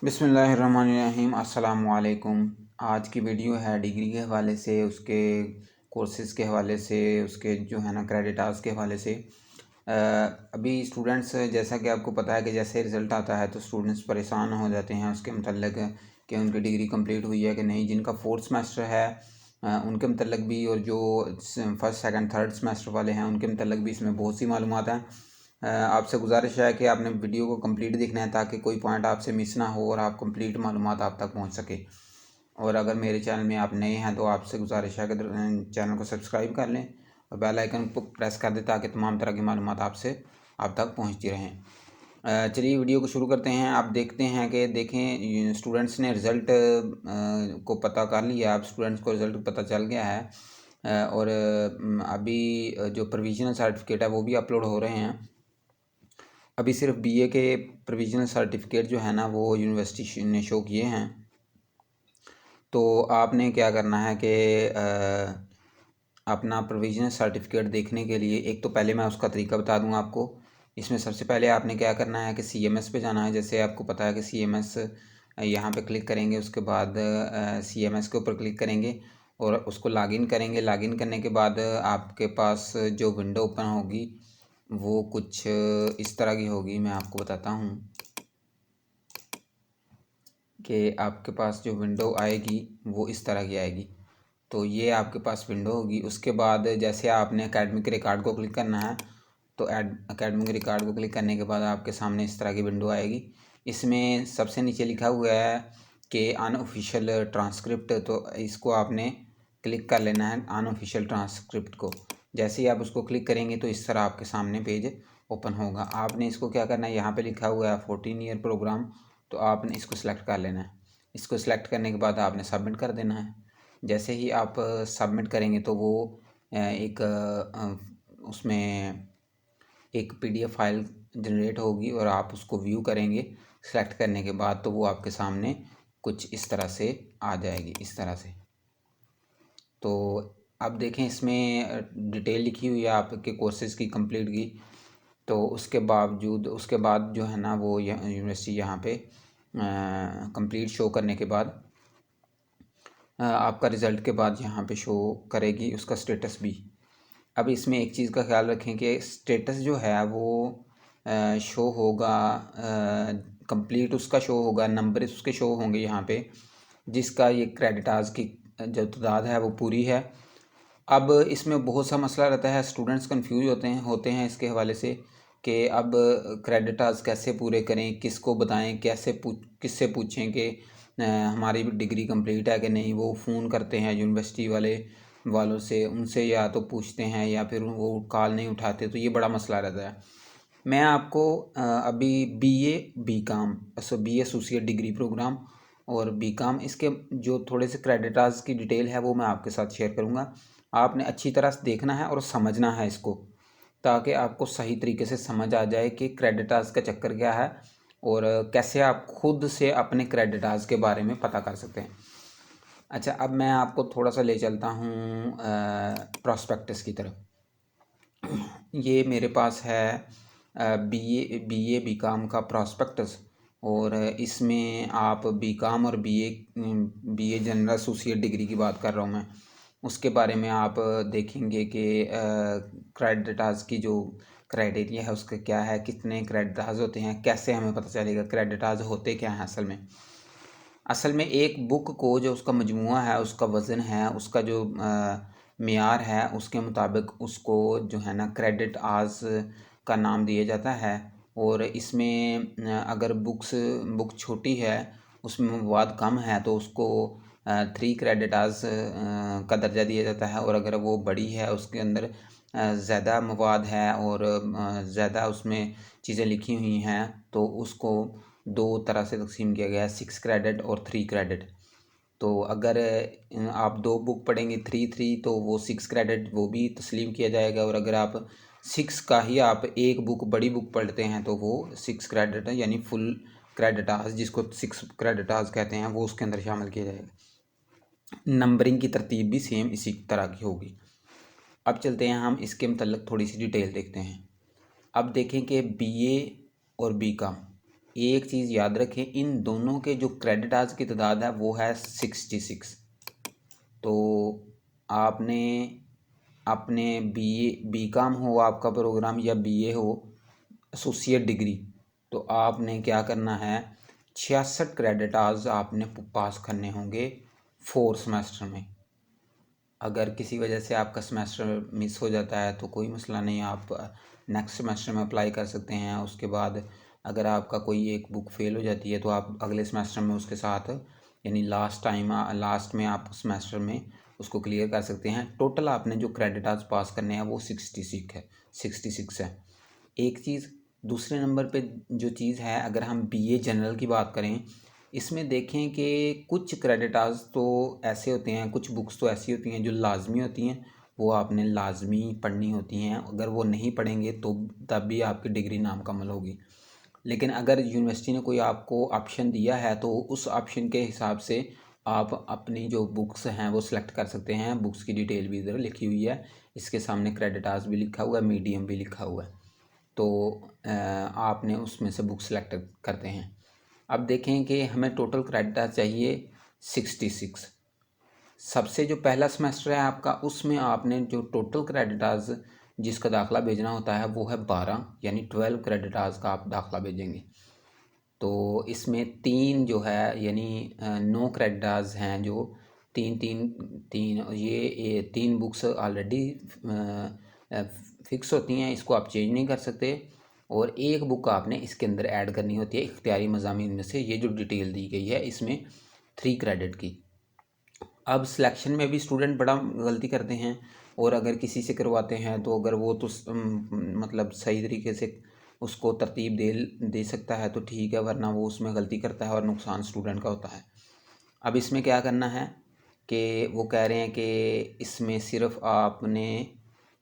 बिस्मिल्लाहिर्रहमानिर्रहीम। अस्सलाम वालेकुम। आज की वीडियो है डिग्री के हवाले से, उसके कोर्सेज़ के हवाले से, उसके जो है ना क्रेडिट आवर्स के हवाले से। अभी स्टूडेंट्स, जैसा कि आपको पता है कि जैसे रिज़ल्ट आता है तो स्टूडेंट्स परेशान हो जाते हैं उसके मतलब कि उनकी डिग्री कंप्लीट हुई है कि नहीं। जिनका फोर्थ सेमेस्टर है उनके मतलब भी, और जो फर्स्ट सेकंड थर्ड सेमेस्टर वाले हैं उनके मतलब भी इसमें बहुत सी मालूमात हैं। आपसे गुजारिश है कि आपने वीडियो को कंप्लीट देखना है ताकि कोई पॉइंट आपसे मिस ना हो और आप कंप्लीट मालूमात आप तक पहुंच सके। और अगर मेरे चैनल में आप नए हैं तो आपसे गुजारिश है कि चैनल को सब्सक्राइब कर लें और बेल आइकन को प्रेस कर दें ताकि तमाम तरह की मालूमात आपसे आप तक पहुंचती रहें। चलिए वीडियो को शुरू करते हैं। आप देखते हैं कि देखें स्टूडेंट्स ने रिज़ल्ट को पता कर लिया। अब स्टूडेंट्स को रिज़ल्ट पता चल गया है और अभी जो प्रोविजनल सर्टिफिकेट है वो भी अपलोड हो रहे हैं। अभी सिर्फ बीए के प्रोविजनल सर्टिफिकेट जो है ना वो यूनिवर्सिटी ने शो किए हैं। तो आपने क्या करना है कि अपना प्रोविजनल सर्टिफिकेट देखने के लिए एक तो पहले मैं उसका तरीका बता दूंगा आपको। इसमें सबसे पहले आपने क्या करना है कि सीएमएस पे जाना है। जैसे आपको पता है कि सीएमएस यहाँ पे क्लिक करेंगे, उसके बाद सीएमएस के ऊपर क्लिक करेंगे और उसको लॉगिन करेंगे। लॉगिन करने के बाद आपके पास जो विंडो ओपन होगी वो कुछ इस तरह की होगी। मैं आपको बताता हूँ कि आपके पास जो विंडो आएगी वो इस तरह की आएगी। तो ये आपके पास विंडो होगी। उसके बाद जैसे आपने एकेडमिक रिकॉर्ड को क्लिक करना है तो एकेडमिक रिकॉर्ड को क्लिक करने के बाद आपके सामने इस तरह की विंडो आएगी। इसमें सबसे नीचे लिखा हुआ है कि अनऑफिशियल ट्रांसक्रिप्ट, तो इसको आपने क्लिक कर लेना है अनऑफिशियल ट्रांसक्रिप्ट को। जैसे ही आप उसको क्लिक करेंगे तो इस तरह आपके सामने पेज ओपन होगा। आपने इसको क्या करना है, यहाँ पे लिखा हुआ है 14 ईयर प्रोग्राम, तो आपने इसको सिलेक्ट कर लेना है। इसको सिलेक्ट करने के बाद आपने सबमिट कर देना है। जैसे ही आप सबमिट करेंगे तो वो एक उसमें एक पीडीएफ फाइल जनरेट होगी और आप उसको व्यू करेंगे। सेलेक्ट करने के बाद तो वो आपके सामने कुछ इस तरह से आ जाएगी, इस तरह से। तो अब देखें इसमें डिटेल लिखी हुई है आपके कोर्सेज़ की कंप्लीट की। तो उसके बावजूद उसके बाद जो है ना वो यूनिवर्सिटी यहाँ पे कंप्लीट शो करने के बाद आपका रिज़ल्ट के बाद यहाँ पे शो करेगी उसका स्टेटस भी। अब इसमें एक चीज़ का ख्याल रखें कि स्टेटस जो है वो शो होगा, कंप्लीट उसका शो होगा, नंबर उसके शो होंगे यहाँ पे जिसका ये क्रेडिट आवर्स की जो तादाद है वो पूरी है। अब इसमें बहुत सा मसला रहता है, स्टूडेंट्स कंफ्यूज होते हैं इसके हवाले से कि अब क्रेडिट आवर्स कैसे पूरे करें, किसको बताएं, किससे पूछें कि हमारी डिग्री कंप्लीट है कि नहीं। वो फ़ोन करते हैं यूनिवर्सिटी वालों से, उनसे या तो पूछते हैं या फिर वो कॉल नहीं उठाते, तो ये बड़ा मसला रहता है। मैं आपको अभी बी एसोसिएट डिग्री प्रोग्राम और बीकॉम इसके जो थोड़े से क्रेडिट आवर्स की डिटेल है वो मैं आपके साथ शेयर करूँगा। आपने अच्छी तरह से देखना है और समझना है इसको, ताकि आपको सही तरीके से समझ आ जाए कि क्रेडिट आवर्स का चक्कर क्या है और कैसे आप खुद से अपने क्रेडिट आवर्स के बारे में पता कर सकते हैं। अच्छा, अब मैं आपको थोड़ा सा ले चलता हूँ प्रॉस्पेक्टस की तरफ। ये मेरे पास है बीए बीकॉम का प्रॉस्पेक्टस, और इसमें आप बीकॉम और बीए जनरल एसोसिएट डिग्री की बात कर रहा हूँ मैं। उसके बारे में आप देखेंगे कि क्रेडिट आवर्स की जो क्राइटेरिया है उसका क्या है, कितने क्रेडिट आवर्स होते हैं, कैसे हमें पता चलेगा क्रेडिट आवर्स होते क्या हैं। असल में एक बुक को जो उसका मजमूआ है, उसका वज़न है, उसका जो मेयार है उसके मुताबिक उसको जो है ना क्रेडिट आवर्स का नाम दिया जाता है। और इसमें अगर बुक छोटी है, उसमें मवाद कम है तो उसको 3 क्रेडिट आवर्स का दर्जा दिया जाता है। और अगर वो बड़ी है, उसके अंदर ज़्यादा मवाद है और ज़्यादा उसमें चीज़ें लिखी हुई हैं, तो उसको 2 तरह से तकसीम किया गया है, 6 क्रेडिट और 3 क्रेडिट। तो अगर आप 2 बुक पढ़ेंगे 3 तो वो 6 क्रेडिट वो भी तस्लीम किया जाएगा। और अगर आप 6 का ही आप एक बुक बड़ी बुक पढ़ते हैं तो वो 6 क्रेडिट है, यानी फुल क्रेडिट आवर्स जिसको 6 क्रेडिट आवर्स कहते हैं वो उसके अंदर शामिल किया जाएगा। नंबरिंग की तरतीब भी सेम इसी तरह की होगी। अब चलते हैं हम इसके मतलब थोड़ी सी डिटेल देखते हैं। अब देखें कि बीए और बीकॉम एक चीज़ याद रखें, इन दोनों के जो क्रेडिट आवर्स की तादाद है वो है 66। तो आपने अपने बीकॉम हो आपका प्रोग्राम या बीए हो एसोसिएट डिग्री, तो आपने क्या करना है, 66 क्रेडिट आवर्स आपने पास करने होंगे 4 सेमेस्टर में। अगर किसी वजह से आपका सेमेस्टर मिस हो जाता है तो कोई मसला नहीं, आप नेक्स्ट सेमेस्टर में अप्लाई कर सकते हैं। उसके बाद अगर आपका कोई एक बुक फेल हो जाती है तो आप अगले सेमेस्टर में उसके साथ, यानी लास्ट में आप सेमेस्टर में उसको क्लियर कर सकते हैं। टोटल आपने जो क्रेडिट आवर्स पास करने हैं वो 66 है। एक चीज़, दूसरे नंबर पे जो चीज़ है, अगर हम बीए जनरल की बात करें, इसमें देखें कि कुछ क्रेडिट आवर्स तो ऐसे होते हैं, कुछ बुक्स तो ऐसी होती हैं जो लाजमी होती हैं, वो आपने लाजमी पढ़नी होती हैं। अगर वो नहीं पढ़ेंगे तो तब भी आपकी डिग्री नामुकम्मल होगी। लेकिन अगर यूनिवर्सिटी ने कोई आपको ऑप्शन दिया है तो उस ऑप्शन के हिसाब से आप अपनी जो बुक्स हैं वो सिलेक्ट कर सकते हैं। बुक्स की डिटेल भी इधर लिखी हुई है, इसके सामने क्रेडिट आवर्स भी लिखा हुआ है, मीडियम भी लिखा हुआ है। तो आपने उसमें से बुक सेलेक्ट करते हैं। अब देखें कि हमें टोटल क्रेडिट आवर्स चाहिए 66। सबसे जो पहला सेमेस्टर है आपका, उसमें आपने जो टोटल क्रेडिट आवर्स जिसका दाखिला भेजना होता है वो है 12, यानी 12 क्रेडिट आवर्स का आप दाखिला भेजेंगे। तो इसमें 3 जो है यानी 9 क्रेडिट आवर्स हैं, जो तीन तीन तीन ये 3 बुक्स ऑलरेडी फिक्स होती हैं, इसको आप चेंज नहीं कर सकते। और एक बुक आपने इसके अंदर ऐड करनी होती है इख्तियारी मज़ामीन में से। ये जो डिटेल दी गई है इसमें 3 क्रेडिट की। अब सिलेक्शन में भी स्टूडेंट बड़ा गलती करते हैं, और अगर किसी से करवाते हैं तो अगर वो तो मतलब सही तरीके से उसको तरतीब दे सकता है तो ठीक है, वरना वो उसमें गलती करता है और नुकसान स्टूडेंट का होता है। अब इसमें क्या करना है कि वो कह रहे हैं कि इसमें सिर्फ आपने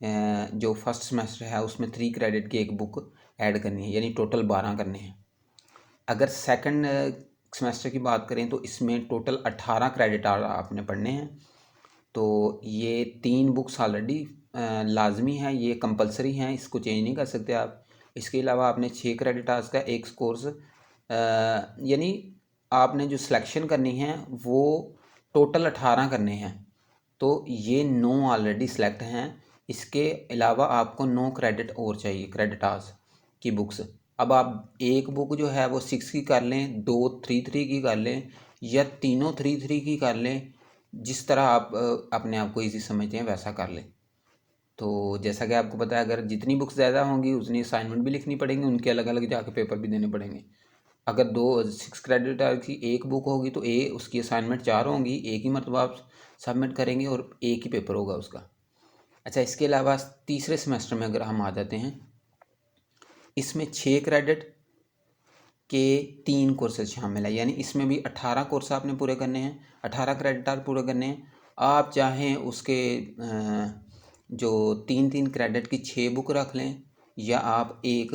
जो फर्स्ट सेमेस्टर है उसमें 3 क्रेडिट की एक बुक ऐड करनी है, यानी टोटल 12 करने हैं। अगर सेकंड सेमेस्टर की बात करें तो इसमें टोटल 18 क्रेडिट आपने पढ़ने हैं। तो ये 3 बुक्स ऑलरेडी लाजमी हैं, ये कंपलसरी हैं, इसको चेंज नहीं कर सकते आप। इसके अलावा आपने 6 क्रेडिट आवर्स का एक कोर्स, यानी आपने जो सिलेक्शन करनी है वो टोटल 18 करने हैं। तो ये 9 ऑलरेडी सिलेक्ट हैं, इसके अलावा आपको 9 क्रेडिट और चाहिए क्रेडिट आवर्स की बुक्स। अब आप एक बुक जो है वो 6 की कर लें, 2 3 की कर लें, या तीनों 3 की कर लें, जिस तरह आप अपने आप को ईजी समझते हैं वैसा कर लें। तो जैसा कि आपको पता है, अगर जितनी बुक्स ज़्यादा होंगी उतनी असाइनमेंट भी लिखनी पड़ेंगी, उनके अलग अलग जाके पेपर भी देने पड़ेंगे। अगर 6 क्रेडिट आवर की एक बुक होगी तो उसकी असाइनमेंट 4 होंगी, एक ही मरतबा आप सबमिट करेंगे और एक ही पेपर होगा उसका। अच्छा, इसके अलावा तीसरे सेमेस्टर में अगर हम आ जाते हैं, इसमें 6 क्रेडिट के 3 कोर्सेज शामिल है, यानी इसमें भी 18 कोर्स आपने पूरे करने हैं, 18 क्रेडिट आवर पूरे करने हैं। आप चाहें उसके जो 3 क्रेडिट की 6 बुक रख लें, या आप एक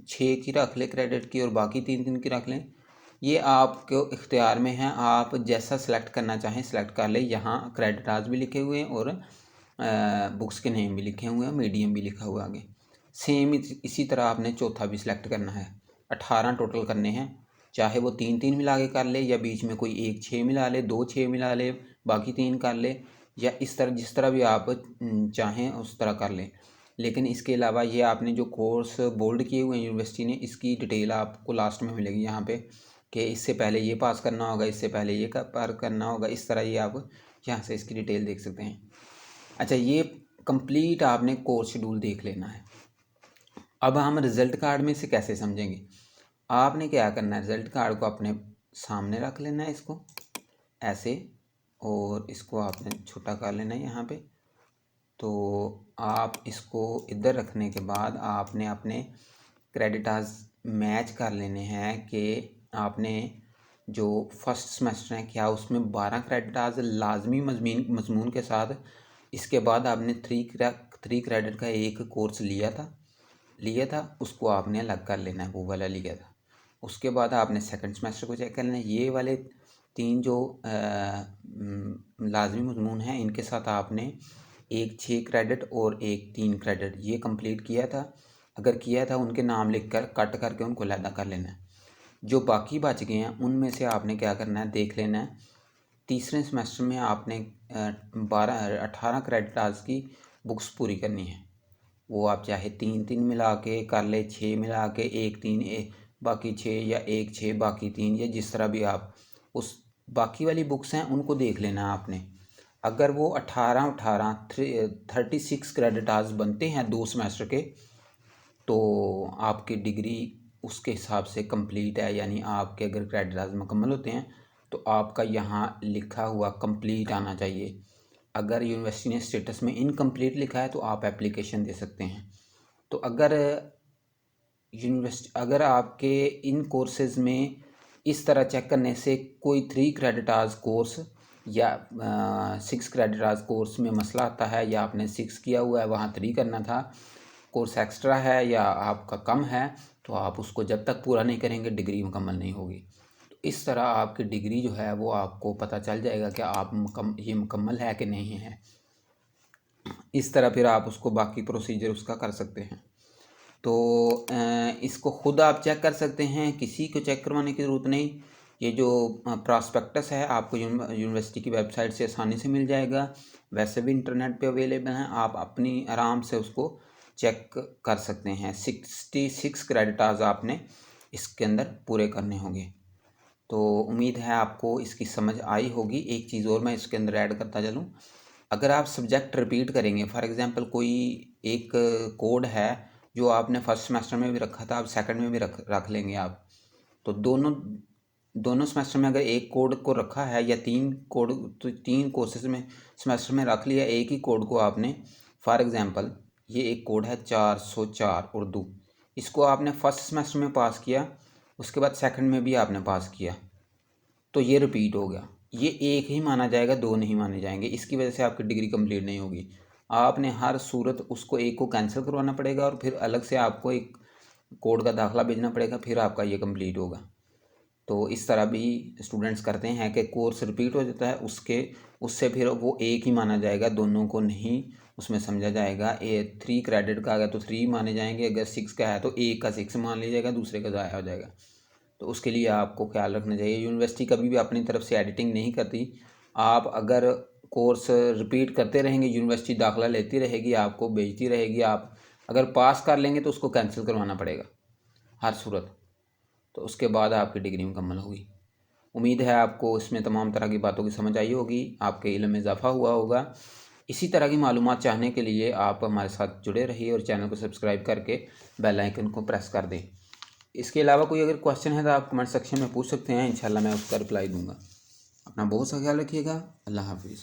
6 की रख लें क्रेडिट की और बाकी 3 की रख लें। ये आपके इख्तियार में है, आप जैसा सेलेक्ट करना चाहें सेलेक्ट कर लें। यहाँ क्रेडिट आवर्स भी लिखे हुए हैं और बुक्स के नेम भी लिखे हुए हैं, मीडियम भी लिखा हुआ है आगे। सेम इसी तरह आपने चौथा भी सिलेक्ट करना है। 18 टोटल करने हैं, चाहे वो 3 मिला के कर ले, या बीच में कोई एक 6 मिला ले, 2 6 मिला ले, बाकी 3 कर ले, या इस तरह जिस तरह भी आप चाहें उस तरह कर लें। लेकिन इसके अलावा ये आपने जो कोर्स बोल्ड किए हुए हैं यूनिवर्सिटी ने, इसकी डिटेल आपको लास्ट में मिलेगी यहाँ पे, कि इससे पहले ये पास करना होगा, इससे पहले ये पार करना होगा, इस तरह ये आप यहाँ से इसकी डिटेल देख सकते हैं। अच्छा, ये कंप्लीट आपने कोर्स शेड्यूल देख लेना है। अब हम रिज़ल्ट कार्ड में से कैसे समझेंगे? आपने क्या करना है, रिज़ल्ट कार्ड को अपने सामने रख लेना है, इसको ऐसे, और इसको आपने छोटा कर लेना है यहाँ पे। तो आप इसको इधर रखने के बाद आपने अपने क्रेडिट आवर्स मैच कर लेने हैं कि आपने जो फर्स्ट सेमेस्टर है क्या उसमें 12 क्रेडिट आवर्स लाजमी मजमून के साथ, इसके बाद आपने 3 क्रेडिट का एक कोर्स लिया था, उसको आपने अलग कर लेना है, वो वाला लिया था। उसके बाद आपने सेकंड सेमेस्टर को चेक कर लेना है, ये वाले 3 जो लाजमी मजमून हैं इनके साथ आपने एक 6 क्रेडिट और एक 3 क्रेडिट ये कंप्लीट किया था। अगर किया था उनके नाम लिख कर कट करके उनको अलहदा कर लेना है। जो बाकी बच गए हैं उनमें से आपने क्या करना है, देख लेना है। तीसरे सेमेस्टर में आपने 18 क्रेडिट आवर्स की बुक्स पूरी करनी है। वो आप चाहे 3-3 मिला के कर ले, 6 मिला के 1-3 बाकी 6, या 1-6 बाकी 3, या जिस तरह भी आप उस बाकी वाली बुक्स हैं उनको देख लेना है आपने। अगर वो 18-18 36 क्रेडिट आवर्स बनते हैं 2 सेमेस्टर के, तो आपकी डिग्री उसके हिसाब से कंप्लीट है। यानी आपके अगर क्रेडिट आवर्स मुकम्मल होते हैं तो आपका यहाँ लिखा हुआ कंप्लीट आना चाहिए। अगर यूनिवर्सिटी ने स्टेटस में इनकम्प्लीट लिखा है तो आप एप्लीकेशन दे सकते हैं। तो अगर आपके इन कोर्सेज़ में इस तरह चेक करने से कोई 3 क्रेडिट आवर्स कोर्स या 6 क्रेडिट आवर्स कोर्स में मसला आता है, या आपने 6 किया हुआ है वहाँ 3 करना था, कोर्स एक्स्ट्रा है या आपका कम है, तो आप उसको जब तक पूरा नहीं करेंगे डिग्री मुकम्मल नहीं होगी। तो इस तरह आपकी डिग्री जो है वो आपको पता चल जाएगा कि आप ये मुकम्मल है कि नहीं है। इस तरह फिर आप उसको बाकी प्रोसीजर उसका कर सकते हैं। तो इसको ख़ुद आप चेक कर सकते हैं, किसी को चेक करवाने की ज़रूरत नहीं। ये जो प्रॉस्पेक्टस है आपको यूनिवर्सिटी की वेबसाइट से आसानी से मिल जाएगा, वैसे भी इंटरनेट पे अवेलेबल हैं, आप अपनी आराम से उसको चेक कर सकते हैं। 66 क्रेडिट आवर्स आपने इसके अंदर पूरे करने होंगे। तो उम्मीद है आपको इसकी समझ आई होगी। एक चीज़ और मैं इसके अंदर ऐड करता चलूँ, अगर आप सब्जेक्ट रिपीट करेंगे, फॉर एग्ज़ाम्पल कोई एक कोड है जो आपने फर्स्ट सेमेस्टर में भी रखा था, आप सेकंड में भी रख लेंगे आप, तो दोनों सेमेस्टर में अगर एक कोड को रखा है, या 3 कोर्सेज में सेमेस्टर में रख लिया एक ही कोड को आपने। फॉर एग्ज़ाम्पल ये एक कोड है 404 उर्दू, इसको आपने फर्स्ट सेमेस्टर में पास किया, उसके बाद सेकंड में भी आपने पास किया, तो ये रिपीट हो गया। ये एक ही माना जाएगा, 2 नहीं माने जाएंगे। इसकी वजह से आपकी डिग्री कंप्लीट नहीं होगी। आपने हर सूरत उसको एक को कैंसिल करवाना पड़ेगा और फिर अलग से आपको एक कोड का दाखला भेजना पड़ेगा, फिर आपका ये कंप्लीट होगा। तो इस तरह भी स्टूडेंट्स करते हैं कि कोर्स रिपीट हो जाता है, उससे फिर वो एक ही माना जाएगा, दोनों को नहीं उसमें समझा जाएगा। 3 क्रेडिट का अगर तो 3 माने जाएंगे, अगर 6 का है तो एक का 6 मान लिया जाएगा, दूसरे का ज़ाया हो जाएगा। तो उसके लिए आपको ख्याल रखना चाहिए। यूनिवर्सिटी कभी भी अपनी तरफ से एडिटिंग नहीं करती। आप अगर कोर्स रिपीट करते रहेंगे, यूनिवर्सिटी दाखिला लेती रहेगी, आपको भेजती रहेगी। आप अगर पास कर लेंगे तो उसको कैंसिल करवाना पड़ेगा हर सूरत, तो उसके बाद आपकी डिग्री मुकम्मल होगी। उम्मीद है आपको इसमें तमाम तरह की बातों की समझ आई होगी, आपके इल्म में इजाफ़ा हुआ होगा। इसी तरह की मालूमात चाहने के लिए आप हमारे साथ जुड़े रहिए और चैनल को सब्सक्राइब करके बेल आइकन को प्रेस कर दें। इसके अलावा कोई अगर क्वेश्चन है तो आप कमेंट सेक्शन में पूछ सकते हैं, इंशाल्लाह मैं उसका रिप्लाई दूंगा। अपना बहुत सा ख्याल रखिएगा। अल्लाह हाफिज़।